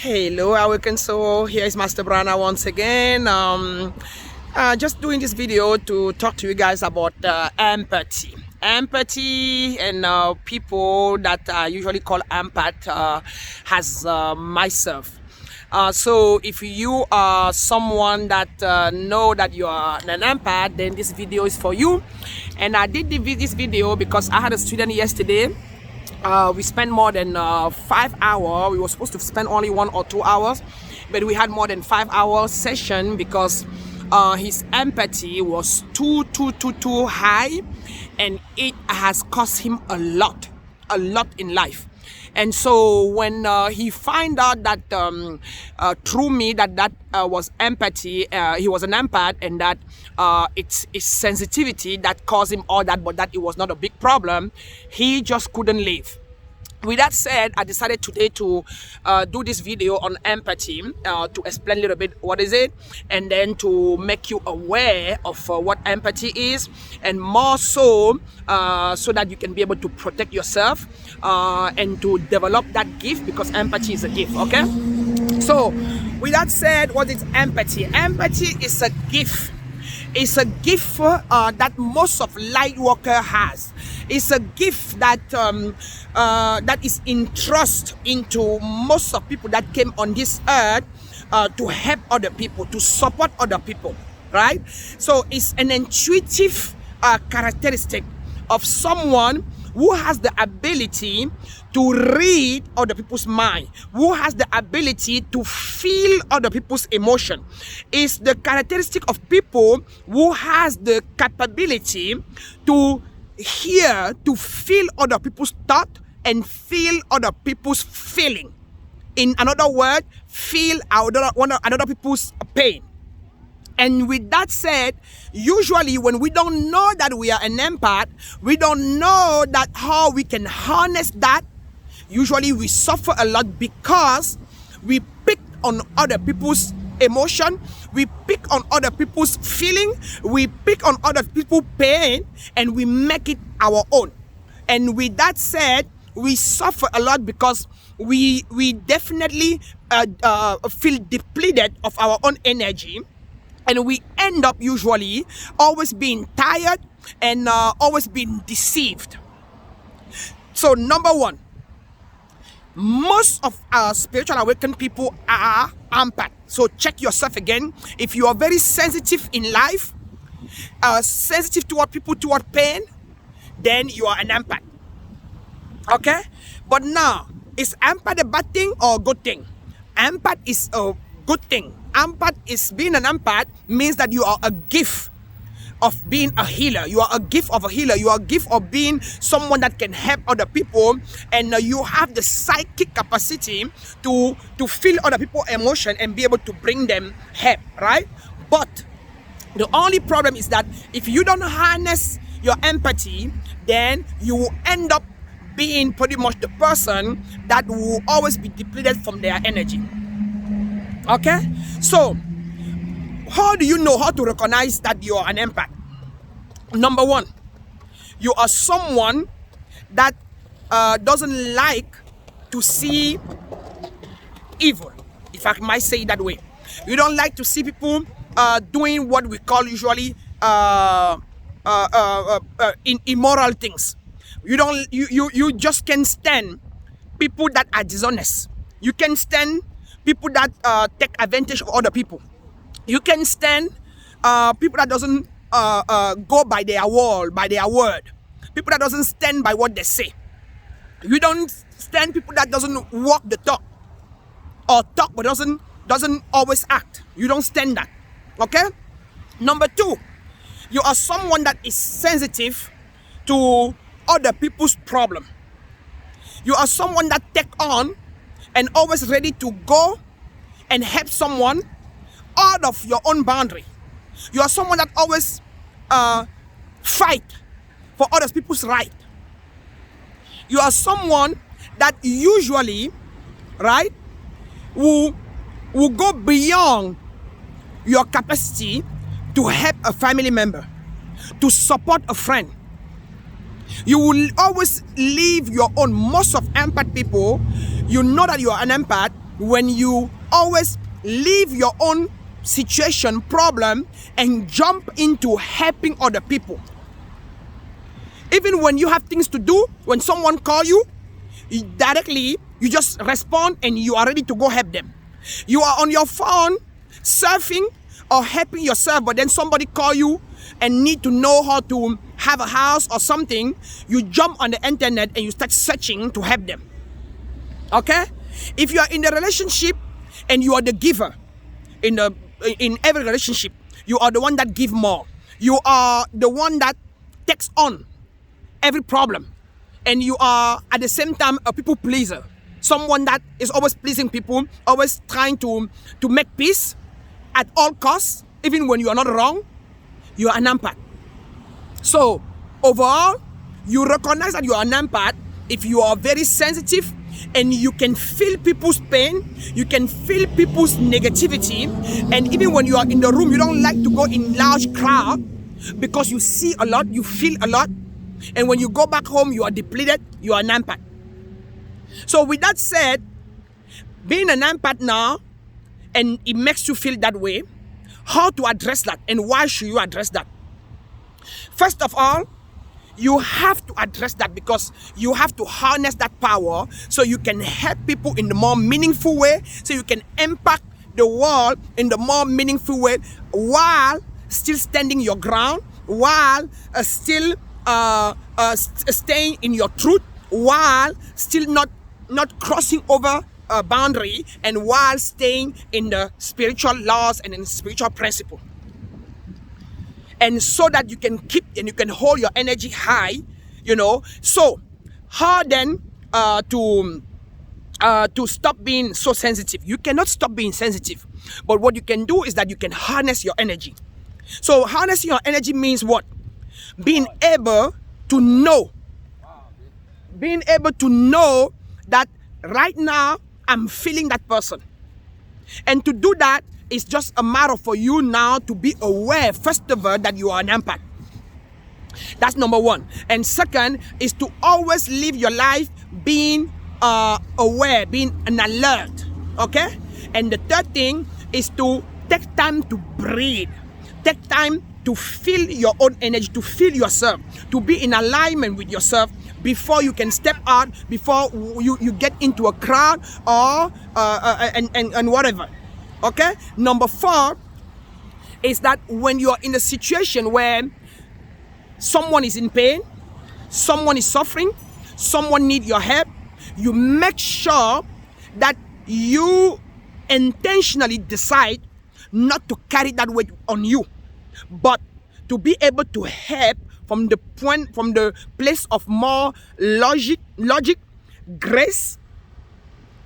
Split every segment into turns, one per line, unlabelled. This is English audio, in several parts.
Hello, 𝐂𝐞𝐫. Here is Master Brannaa once again. Just doing this video to talk to you guys about empathy. Empathy and people that I usually call empath has myself. So if you are someone that know that you are an empath, then this video is for you. And I did this video because I had a student yesterday. We spent more than 5 hours. We were supposed to spend only 1 or 2 hours, but we had more than 5 hours session because his empathy was too high, and it has cost him a lot in life. And so when he find out that through me that was empathy, he was an empath, and that it's sensitivity that caused him all that, but that it was not a big problem, he just couldn't live. With that said, I decided today to do this video on empathy, to explain a little bit what is it, and then to make you aware of what empathy is, and more so so that you can be able to protect yourself and to develop that gift, because empathy is a gift. Okay, so with that said, what is empathy? Empathy is a gift. It's a gift that most of light worker has. It's a gift that that is entrusted into most of people that came on this earth to help other people, to support other people, right? So it's an intuitive characteristic of someone who has the ability to read other people's mind, who has the ability to feel other people's emotion. It's the characteristic of people who has the capability to hear, to feel other people's thought and feel other people's feeling. In another word, feel another people's pain. And with that said, usually when we don't know that we are an empath, we don't know that how we can harness that. Usually we suffer a lot because we pick on other people's emotion, we pick on other people's feeling, we pick on other people's pain, and we make it our own. And with that said, we suffer a lot because we definitely feel depleted of our own energy. And we end up usually always being tired and always being deceived. So number one, most of our spiritual awakened people are empath. So check yourself again. If you are very sensitive in life, sensitive toward people, toward pain, then you are an empath. Okay? But now, is empath a bad thing or a good thing? Empath is a good thing. Empath is, being an empath means that you are a gift of being a healer. You are a gift of a healer. You are a gift of being someone that can help other people, and you have the psychic capacity to feel other people's emotion and be able to bring them help, right? But the only problem is that if you don't harness your empathy, then you will end up being pretty much the person that will always be depleted from their energy. Okay, so how do you know how to recognize that you are an empath? Number one, you are someone that doesn't like to see evil, if I might say it that way. You don't like to see people doing what we call usually immoral things. You just can't stand people that are dishonest. You can stand people that take advantage of other people. You can stand people that doesn't go by their word, people that doesn't stand by what they say. You don't stand people that doesn't walk the talk, or talk but doesn't always act. You don't stand that. Okay. Number two, you are someone that is sensitive to other people's problem. You are someone that take on and always ready to go and help someone out of your own boundary. You are someone that always fight for other people's right. You are someone that usually, right, will go beyond your capacity to help a family member, to support a friend. You will always leave your own. Most of empath people, you know that you are an empath, when you always leave your own situation, problem, and jump into helping other people. Even when you have things to do, when someone calls you, directly you just respond and you are ready to go help them. You are on your phone surfing or helping yourself, but then somebody call you and need to know how to have a house or something. You jump on the internet and you start searching to help them. Okay? If you are in a relationship and you are the giver, in every relationship, you are the one that give more. You are the one that takes on every problem, and you are at the same time a people pleaser, someone that is always pleasing people, always trying to make peace at all costs, even when you are not wrong. You are an empath. So overall, you recognize that you are an empath if you are very sensitive and you can feel people's pain, you can feel people's negativity, and even when you are in the room, you don't like to go in large crowd because you see a lot, you feel a lot. And when you go back home, you are depleted, you are an empath. So with that said, being an empath now, and it makes you feel that way, how to address that and why should you address that? First of all, you have to address that because you have to harness that power so you can help people in the more meaningful way, so you can impact the world in the more meaningful way while still standing your ground, while still staying in your truth, while still not crossing over a boundary, and while staying in the spiritual laws and in the spiritual principle. And so that you can keep and you can hold your energy high, you know. So how then to stop being so sensitive? You cannot stop being sensitive, but what you can do is that you can harness your energy. So harnessing your energy means what? Being able to know that right now I'm feeling that person. And to do that is just a matter for you now to be aware, first of all, that you are an empath. That's number one. And second is to always live your life being aware, being an alert. Okay? And the third thing is to take time to breathe. Take time to feel your own energy, to feel yourself, to be in alignment with yourself before you can step out, before you get into a crowd or and whatever. Okay? Number four is that when you are in a situation where someone is in pain, someone is suffering, someone needs your help, you make sure that you intentionally decide not to carry that weight on you, but to be able to help from the place of more logic, grace,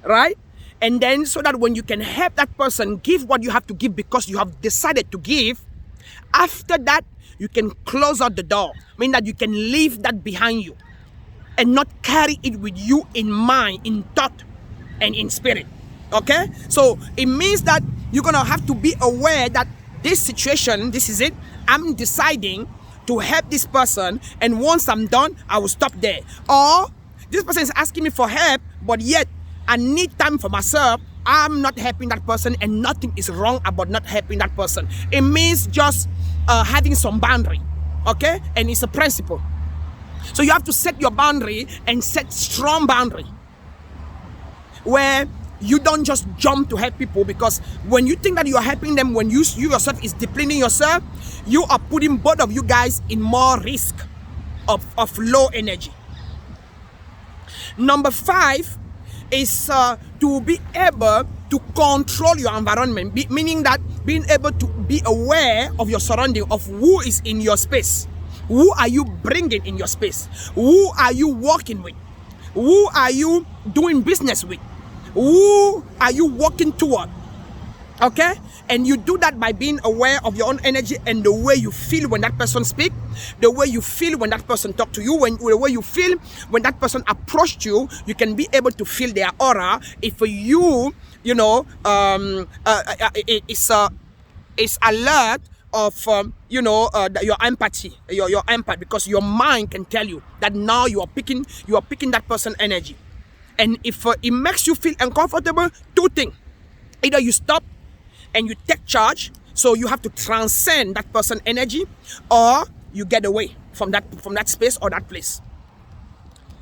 right? And then so that when you can help that person give what you have to give because you have decided to give, after that you can close out the door, meaning that you can leave that behind you and not carry it with you in mind, in thought, and in spirit. Okay? So it means that you're gonna have to be aware that this situation, this is it, I'm deciding to help this person, and once I'm done, I will stop there. Or this person is asking me for help, but yet I need time for myself. I'm not helping that person, and nothing is wrong about not helping that person. It means just having some boundary, okay? And it's a principle. So you have to set your boundary and set strong boundary where you don't just jump to help people, because when you think that you are helping them, when you yourself is depleting yourself, you are putting both of you guys in more risk of low energy. Number 5 is to be able to control your environment, meaning that being able to be aware of your surrounding, of who is in your space. Who are you bringing in your space? Who are you working with? Who are you doing business with? Who are you working toward? Okay? And you do that by being aware of your own energy and the way you feel when that person speaks, the way you feel when that person talks to you, the way you feel when that person approached you. You can be able to feel their aura. If you know, it's alert of your empathy, your empath, because your mind can tell you that now you are picking that person energy. And if it makes you feel uncomfortable, two things. Either you stop and you take charge, so you have to transcend that person's energy, or you get away from that space or that place.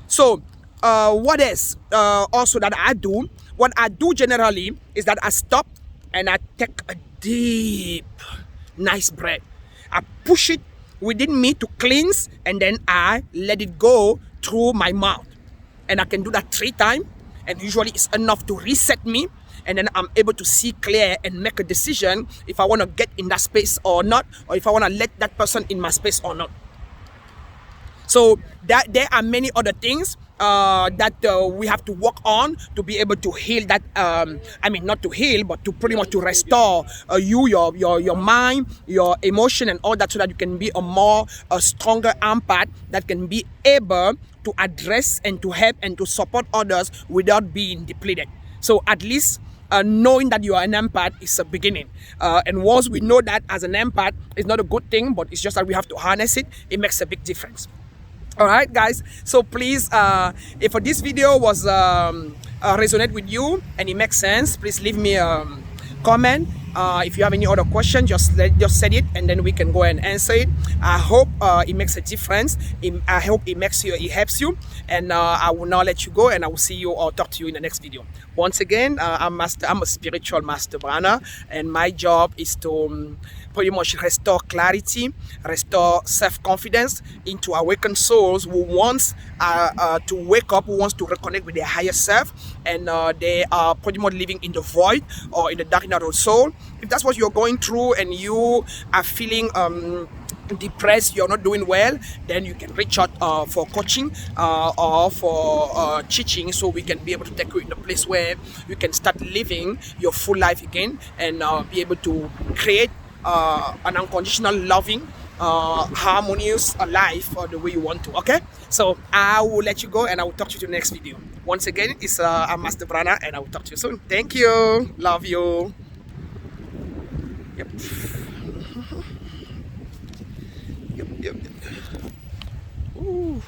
So what else also that I do? What I do generally is that I stop and I take a deep, nice breath. I push it within me to cleanse, and then I let it go through my mouth. And I can do that 3 times, and usually it's enough to reset me, and then I'm able to see clear and make a decision if I want to get in that space or not, or if I want to let that person in my space or not. So that there are many other things that we have to work on to be able to heal that. I mean, not to heal, but to pretty much to restore your mind, your emotion, and all that, so that you can be a stronger empath that can be able to address and to help and to support others without being depleted. So at least knowing that you are an empath is a beginning. And once we know that as an empath, it's not a good thing, but it's just that we have to harness it. It makes a big difference. All right, guys, so please, if this video was resonate with you and it makes sense, please leave me a comment. If you have any other question, just say it, and then we can go and answer it. I hope it makes a difference. I hope it helps you, and I will now let you go, and I will see you or talk to you in the next video. Once again, I'm a spiritual master, Brannaa, and my job is to pretty much restore clarity, restore self-confidence into awakened souls who wants to wake up, who wants to reconnect with their higher self, and they are pretty much living in the void or in the dark night of soul. If that's what you're going through and you are feeling depressed, you're not doing well, then you can reach out for coaching or for teaching, so we can be able to take you in a place where you can start living your full life again, and be able to create an unconditional, loving, harmonious life the way you want to. Okay, so I will let you go, and I will talk to you in the next video. Once again, it's I'm Master Brannaa, and I will talk to you soon. Thank you, love you. Yep. Yep. Ooh.